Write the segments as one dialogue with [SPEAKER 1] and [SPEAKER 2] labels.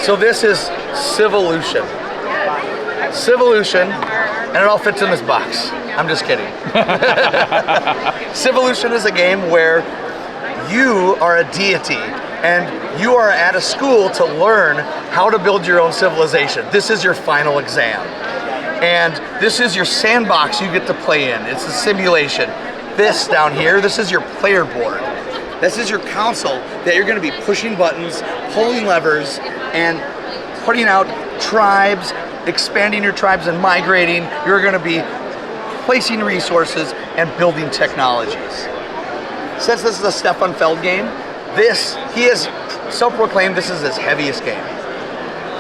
[SPEAKER 1] So this is Civolution. Civolution, and it all fits in this box. I'm just kidding. Civolution is a game where you are a deity and you are at a school to learn how to build your own civilization. This is your final exam. And this is your sandbox you get to play in. It's a simulation. This down here, this is your player board. This is your console that you're going to be pushing buttons, pulling levers, and putting out tribes, expanding your tribes and migrating. You're going to be placing resources and building technologies. Since this is a Stefan Feld game, he has self-proclaimed this is his heaviest game.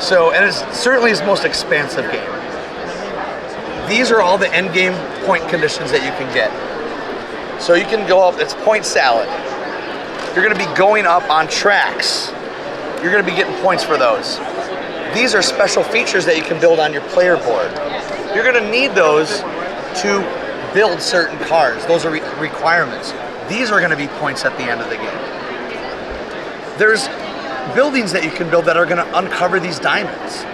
[SPEAKER 1] So, and it's certainly his most expansive game. These are all the end game point conditions that you can get. So you can go up, it's point salad. You're going to be going up on tracks. You're going to be getting points for those. These are special features that you can build on your player board. You're going to need those to build certain cars. Those are requirements. These are going to be points at the end of the game. There's buildings that you can build that are going to uncover these diamonds.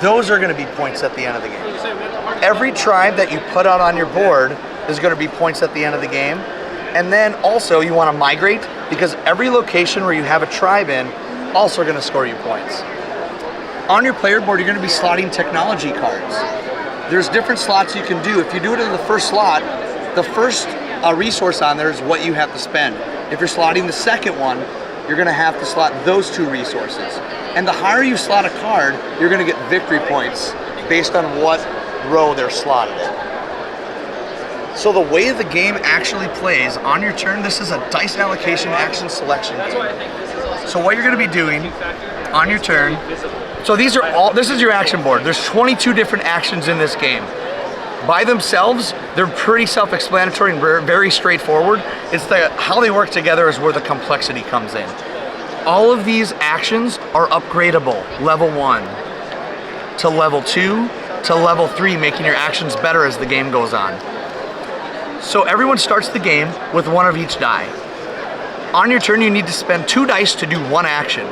[SPEAKER 1] Those are going to be points at the end of the game. Every tribe that you put out on your board is going to be points at the end of the game. And then also you want to migrate, because every location where you have a tribe in also going to score you points. On your player board, you're going to be slotting technology cards. There's different slots you can do. If you do it in the first slot, the first resource on there is what you have to spend. If you're slotting the second one, you're going to have to slot those two resources. And the higher you slot a card, you're going to get victory points based on what row they're slotted in. So the way the game actually plays on your turn, this is a dice allocation action selection game. So what you're going to be doing on your turn, so this is your action board. There's 22 different actions in this game. By themselves, they're pretty self-explanatory and very straightforward. It's how they work together is where the complexity comes in. All of these actions are upgradable, level 1 to level 2 to level 3, making your actions better as the game goes on. So everyone starts the game with one of each die. On your turn, you need to spend 2 dice to do one action.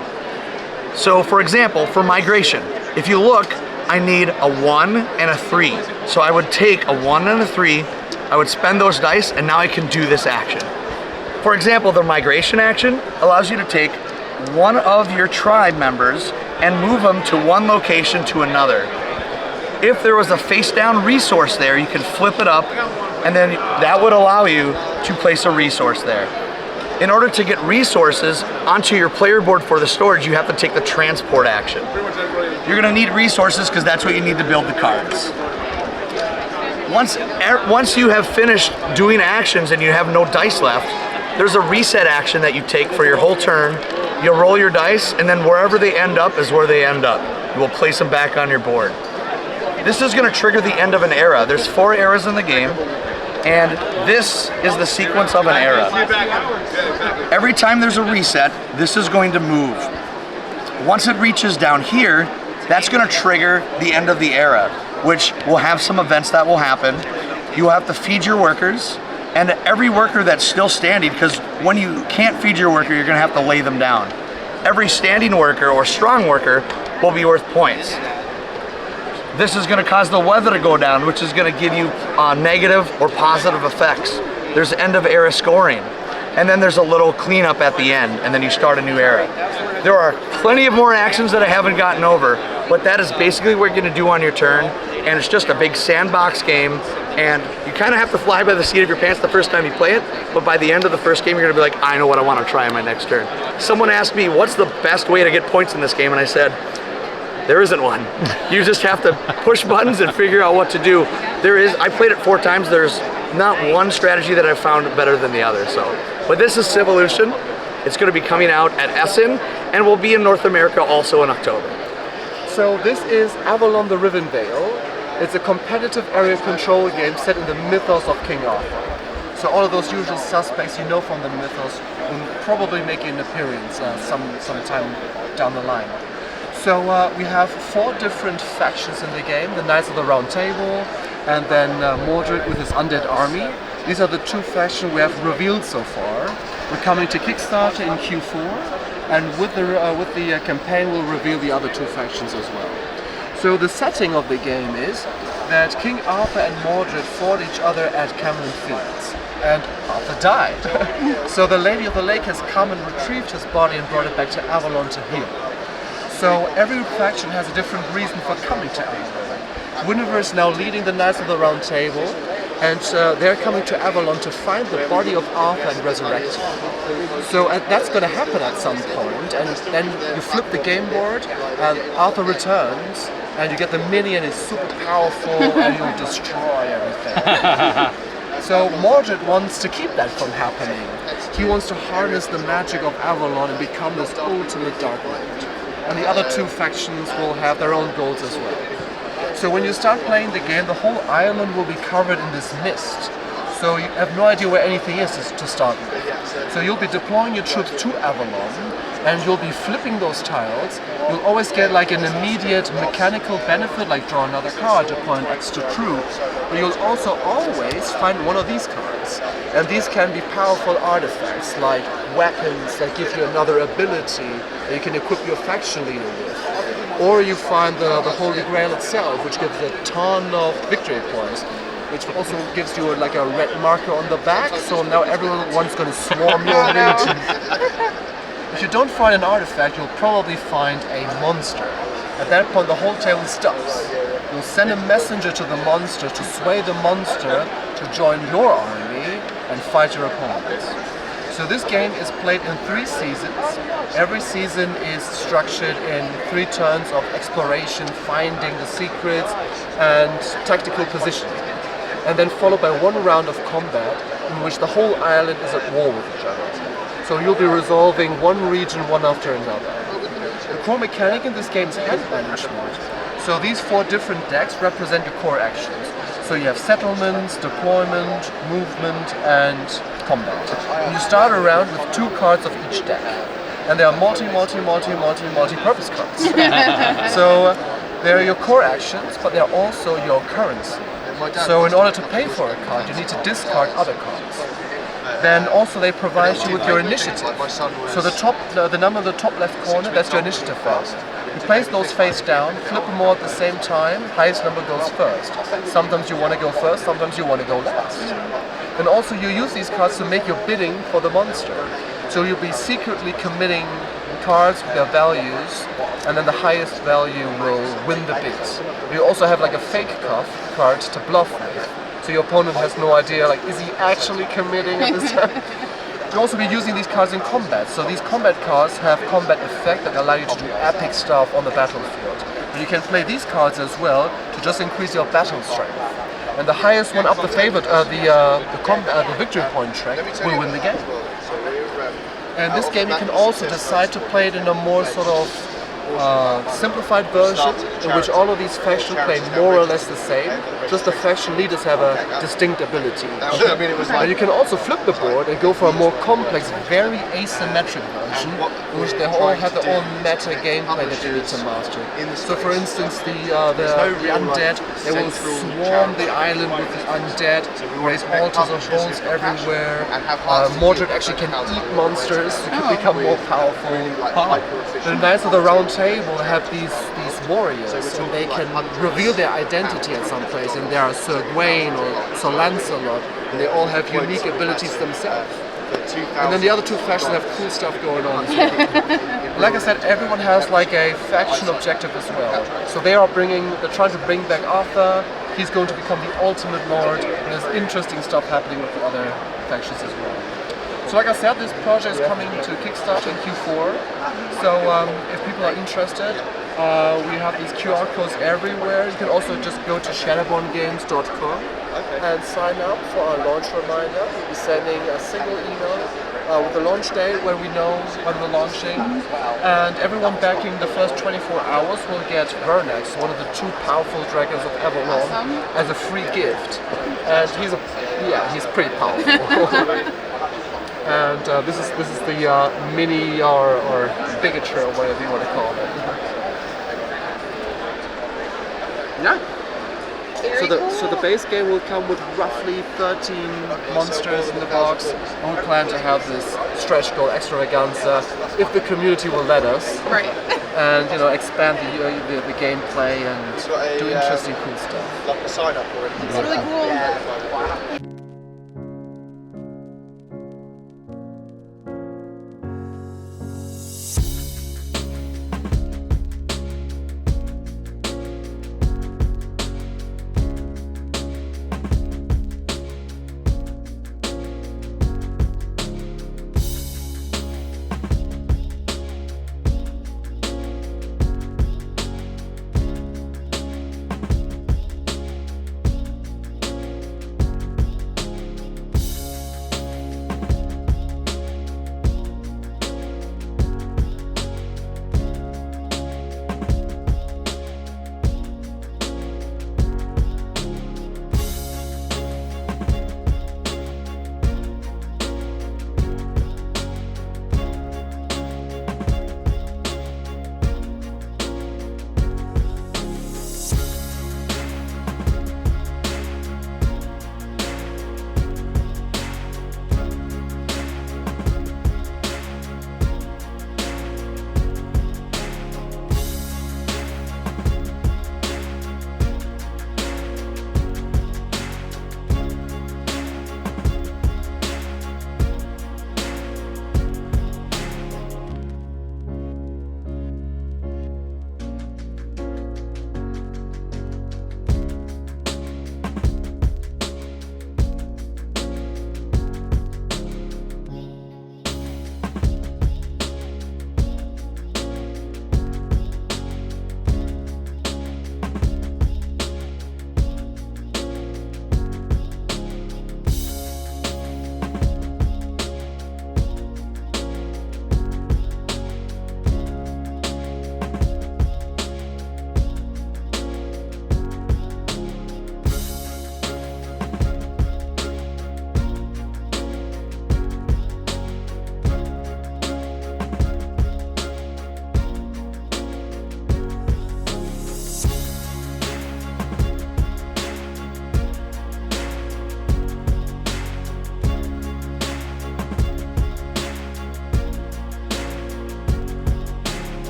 [SPEAKER 1] So for example, for migration, if you look, I need a 1 and a 3. So I would take a 1 and a 3, I would spend those dice, and now I can do this action. For example, the migration action allows you to take one of your tribe members and move them to one location to another. If there was a face down resource there, you can flip it up, and then that would allow you to place a resource there. In order to get resources onto your player board for the storage, you have to take the transport action. You're going to need resources because that's what you need to build the cards. Once you have finished doing actions and you have no dice left, there's a reset action that you take for your whole turn. You'll roll your dice, and then wherever they end up is where they end up. You will place them back on your board. This is going to trigger the end of an era. There's 4 eras in the game, and this is the sequence of an era. Every time there's a reset, this is going to move. Once it reaches down here, that's going to trigger the end of the era, which will have some events that will happen. You will have to feed your workers, and every worker that's still standing, because when you can't feed your worker, you're going to have to lay them down. Every standing worker or strong worker will be worth points. This is going to cause the weather to go down, which is going to give you negative or positive effects. There's end of era scoring. And then there's a little cleanup at the end, and then you start a new era. There are plenty of more actions that I haven't gotten over, but that is basically what you're going to do on your turn, and it's just a big sandbox game, and you kind of have to fly by the seat of your pants the first time you play it, but by the end of the first game, you're going to be like, I know what I want to try on my next turn. Someone asked me, what's the best way to get points in this game, and I said, there isn't one. You just have to push buttons and figure out what to do. I played it 4 times. There's not one strategy that I've found better than the other. But this is Civolution. It's going to be coming out at Essen, and will be in North America also in October.
[SPEAKER 2] So this is Avalon the Riven Veil. It's a competitive area control game set in the mythos of King Arthur. So all of those usual suspects you know from the mythos will probably make an appearance sometime down the line. So we have 4 different factions in the game, the Knights of the Round Table, and then Mordred with his undead army. These are the 2 factions we have revealed so far. We're coming to Kickstarter in Q4, and with the campaign we'll reveal the other two factions as well. So the setting of the game is that King Arthur and Mordred fought each other at Camelot Fields, and Arthur died. So the Lady of the Lake has come and retrieved his body and brought it back to Avalon to heal. So every faction has a different reason for coming to Avalon. Guinevere is now leading the Knights of the Round Table, and they're coming to Avalon to find the body of Arthur and resurrect him. So that's going to happen at some point, and then you flip the game board, and Arthur returns, and you get the minion is super powerful, and you'll destroy everything. So Mordred wants to keep that from happening. He wants to harness the magic of Avalon and become this ultimate Dark Lord. And the other two factions will have their own goals as well. So when you start playing the game, the whole island will be covered in this mist. So you have no idea where anything is to start with. So you'll be deploying your troops to Avalon, and you'll be flipping those tiles. You'll always get like an immediate mechanical benefit, like draw another card, deploy an extra troop. But you'll also always find one of these cards. And these can be powerful artifacts, like weapons that give you another ability that you can equip your faction leader with. Or you find the Holy Grail itself, which gives a ton of victory points, which also gives you like a red marker on the back, so now everyone's going to swarm your region. If you don't find an artifact, you'll probably find a monster. At that point, the whole table stops. You'll send a messenger to the monster to sway the monster to join your army and fight your opponents. So this game is played in 3 seasons. Every season is structured in 3 turns of exploration, finding the secrets, and tactical positioning. And then followed by 1 round of combat in which the whole island is at war with each other. So you'll be resolving one region one after another. The core mechanic in this game is hand management. So these 4 different decks represent your core actions. So you have settlements, deployment, movement, and combat. And you start around with 2 cards of each deck. And they are multi-purpose cards. So they're your core actions, but they're also your currency. So in order to pay for a card, you need to discard other cards. Then also they provide you with your initiative. So the number in the top left corner, that's your initiative value. You place those face down, flip them all at the same time, highest number goes first. Sometimes you want to go first, sometimes you want to go last. And also you use these cards to make your bidding for the monster. So you'll be secretly committing cards with their values, and then the highest value will win the bid. You also have like a fake card to bluff with. So your opponent has no idea, like, is he actually committing at this time? You'll also be using these cards in combat. So these combat cards have combat effect that allow you to do epic stuff on the battlefield. But you can play these cards as well to just increase your battle strength. And the highest one up the favorite, the victory point track will win the game. And this game you can also decide to play it in a more sort of simplified version in which all of these factions play more or less the same, just the faction leaders have a distinct ability. And you can also flip the board and go for a more complex, very asymmetric version in which they all have their own meta gameplay that you need to master. So for instance, the undead, they will swarm the island with the undead, raise altars of bones everywhere. Mordred actually can eat monsters to become more powerful. The Knights of the Round Table have these warriors, and they can reveal their identity at some place, and they are Sir Gawain or Sir Lancelot, and they all have unique abilities themselves. And then the other 2 factions have cool stuff going on. Like I said, everyone has like a faction objective as well. So they're trying to bring back Arthur. He's going to become the ultimate lord, and there's interesting stuff happening with the other factions as well. So like I said, this project is coming to Kickstarter in Q4. So if people are interested, we have these QR codes everywhere. You can also just go to shadowborngames.com and sign up for our launch reminder. We'll be sending a single email with the launch date when we know when we're launching. And everyone backing the first 24 hours will get Vernax, one of the 2 powerful dragons of Avalon, as a free gift. And he's pretty powerful. And this is the mini or bigature, or whatever you want to call it. Yeah. So So the base game will come with roughly 13 monsters in the box, and we plan to have this stretch goal extravaganza if the community will let us.
[SPEAKER 3] Right.
[SPEAKER 2] And expand the gameplay and do interesting cool stuff.
[SPEAKER 4] Like a sign up already.
[SPEAKER 3] It's really cool.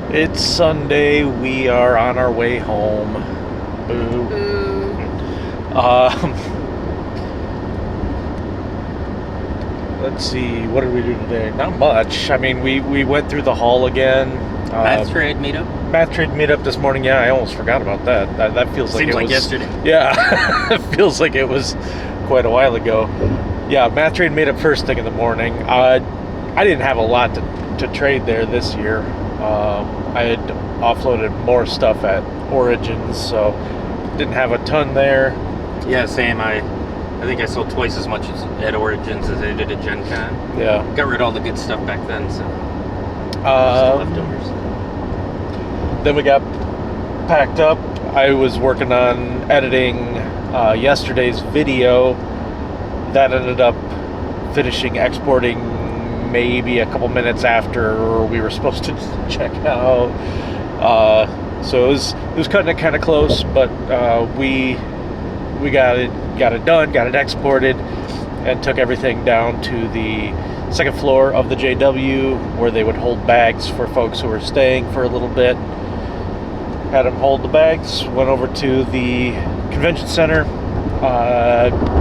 [SPEAKER 5] It's Sunday. We are on our way home. Boo.
[SPEAKER 3] Boo.
[SPEAKER 5] Let's see. What did we do today? Not much. I mean, we went through the hall again.
[SPEAKER 6] Math trade meetup?
[SPEAKER 5] Math trade meetup this morning. Yeah, I almost forgot about that. That feels like
[SPEAKER 6] Seems
[SPEAKER 5] it
[SPEAKER 6] like
[SPEAKER 5] was
[SPEAKER 6] yesterday.
[SPEAKER 5] Yeah, it feels like it was quite a while ago. Yeah, math trade meetup first thing in the morning. I didn't have a lot to trade there this year. I had offloaded more stuff at Origins, so didn't have a ton there.
[SPEAKER 6] Yeah, same. I
[SPEAKER 4] I think I sold twice as much at Origins as I did at Gen Con.
[SPEAKER 5] Yeah.
[SPEAKER 4] Got rid of all the good stuff back then, so just the leftovers.
[SPEAKER 5] Then we got packed up. I was working on editing yesterday's video. That ended up finishing exporting maybe a couple minutes after we were supposed to check out. So it was cutting it kind of close, but we got it done, got it exported, and took everything down to the second floor of the JW where they would hold bags for folks who were staying for a little bit. Had them hold the bags, went over to the convention center,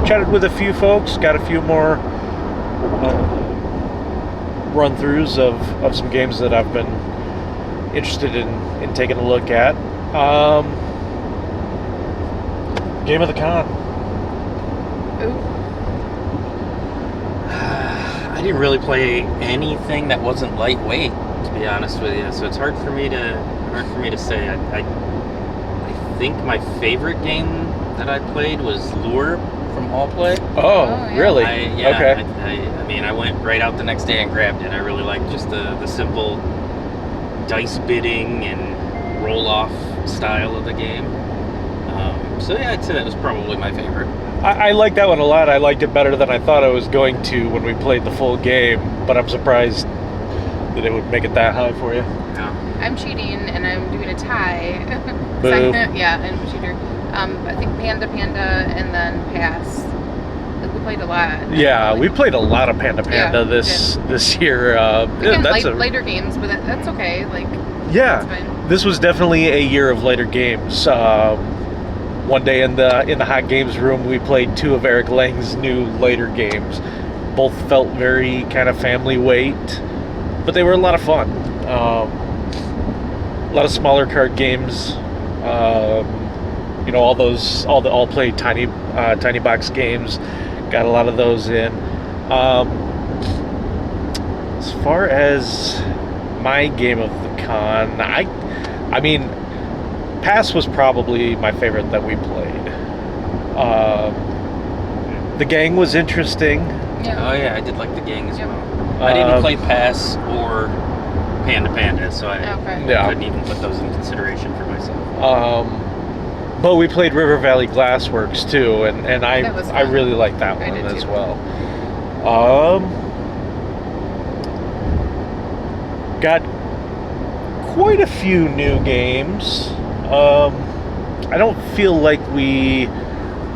[SPEAKER 5] chatted with a few folks, got a few more run-throughs of some games that I've been interested in taking a look at. Game of the con.
[SPEAKER 4] I didn't really play anything that wasn't lightweight, to be honest with you. So it's hard for me to say. I think my favorite game that I played was Lure from All Play.
[SPEAKER 5] Oh,
[SPEAKER 3] yeah.
[SPEAKER 5] really? Okay.
[SPEAKER 4] I mean, I went right out the next day and grabbed it. I really liked just the simple dice bidding and roll-off style of the game. So yeah, I'd say that was probably my favorite.
[SPEAKER 5] I like that one a lot. I liked it better than I thought I was going to when we played the full game, but I'm surprised that it would make it that high for you.
[SPEAKER 4] Yeah.
[SPEAKER 3] I'm cheating and I'm doing a tie.
[SPEAKER 5] Boo.
[SPEAKER 3] Yeah, and cheater. I think Panda and then Pass. Like, we played a lot.
[SPEAKER 5] Yeah, we played a lot of Panda this year.
[SPEAKER 3] Again,
[SPEAKER 5] That's
[SPEAKER 3] later games, but that's okay. Like,
[SPEAKER 5] yeah,
[SPEAKER 3] that's fine.
[SPEAKER 5] this was definitely a year of later games. One day in the hot games room, we played 2 of Eric Lang's new later games. Both felt very kind of family weight, but they were a lot of fun. A lot of smaller card games. All the all play tiny box games. Got a lot of those in. As far as my game of the con, I mean, Pass was probably my favorite that we played. The gang was interesting.
[SPEAKER 3] Yeah.
[SPEAKER 4] Oh yeah, I did like the gang as
[SPEAKER 3] Yep.
[SPEAKER 4] well. I didn't play Pass or Panda, so I
[SPEAKER 5] Yeah.
[SPEAKER 4] couldn't even put those in consideration for myself.
[SPEAKER 5] But we played River Valley Glassworks too, and
[SPEAKER 3] That was
[SPEAKER 5] I
[SPEAKER 3] fun.
[SPEAKER 5] really liked that
[SPEAKER 3] I
[SPEAKER 5] one
[SPEAKER 3] did
[SPEAKER 5] as
[SPEAKER 3] too.
[SPEAKER 5] well. Got quite a few new games. I don't feel like we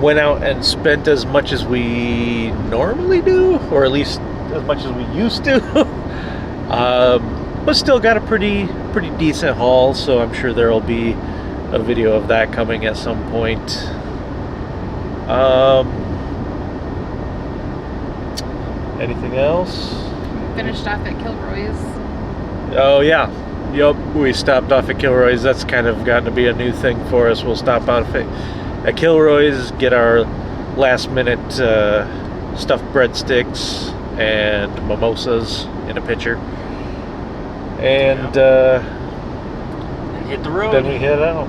[SPEAKER 5] went out and spent as much as we normally do, or at least as much as we used to. But still got a pretty decent haul, so I'm sure there'll be a video of that coming at some point. Anything else?
[SPEAKER 3] Finished off at Kilroy's.
[SPEAKER 5] Oh yeah, yep. We stopped off at Kilroy's. That's kind of gotten to be a new thing for us. We'll stop off at Kilroy's, get our last-minute stuffed breadsticks and mimosas in a pitcher, and
[SPEAKER 4] And hit the road.
[SPEAKER 5] then we head out.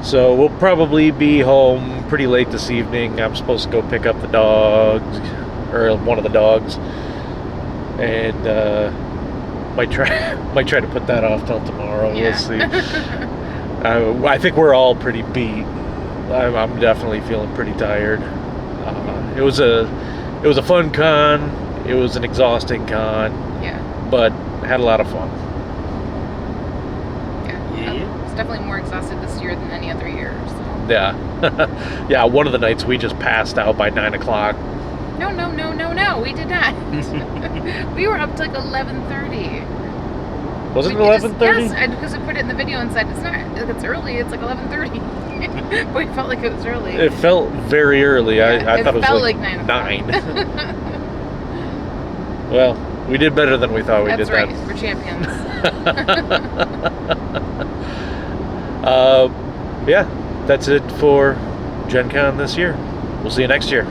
[SPEAKER 5] So we'll probably be home pretty late this evening. I'm supposed to go pick up the dogs, or one of the dogs, and might try to put that off till tomorrow.
[SPEAKER 3] Yeah.
[SPEAKER 5] We'll see. I think we're all pretty beat. I'm definitely feeling pretty tired. It was a fun con. It was an exhausting con,
[SPEAKER 3] Yeah.
[SPEAKER 5] but had a lot of fun.
[SPEAKER 3] Yeah. It's definitely more exhausted this year than any other year. So.
[SPEAKER 5] Yeah, yeah. One of the nights we just passed out by 9 o'clock.
[SPEAKER 3] No, we did not. We were up to like 11:30.
[SPEAKER 5] Was it
[SPEAKER 3] We just-
[SPEAKER 5] 11:30?
[SPEAKER 3] Yes, because I put it in the video and said it's not. It's early. It's like 11:30. But it felt like it was early.
[SPEAKER 5] It felt very early.
[SPEAKER 3] Yeah,
[SPEAKER 5] I thought it was
[SPEAKER 3] felt
[SPEAKER 5] like
[SPEAKER 3] 9
[SPEAKER 5] 9.
[SPEAKER 3] o'clock.
[SPEAKER 5] Well, we did better than we thought we
[SPEAKER 3] That's
[SPEAKER 5] did.
[SPEAKER 3] right. We're champions.
[SPEAKER 5] Yeah, that's it for Gen Con this year. We'll see you next year.